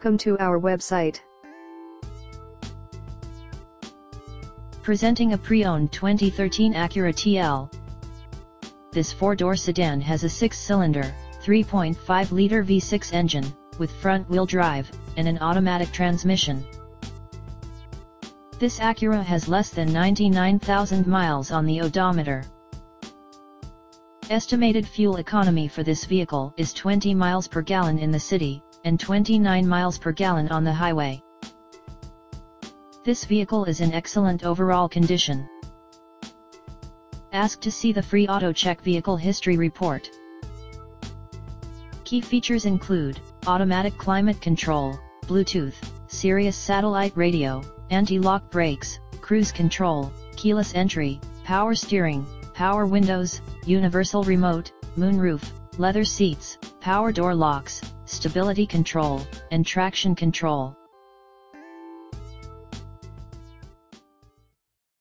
Welcome to our website. Presenting a pre-owned 2013 Acura TL. This four-door sedan has a 6-cylinder, 3.5-liter V6 engine, with front-wheel drive, and an automatic transmission. This Acura has less than 99,000 miles on the odometer. Estimated fuel economy for this vehicle is 20 miles per gallon in the city, and 29 miles per gallon on the highway. This vehicle is in excellent overall condition. Ask to see the free AutoCheck Vehicle History Report. Key features include automatic climate control, Bluetooth, Sirius satellite radio, anti-lock brakes, cruise control, keyless entry, power steering, power windows, universal remote, moonroof, leather seats, power door locks, stability control, and traction control.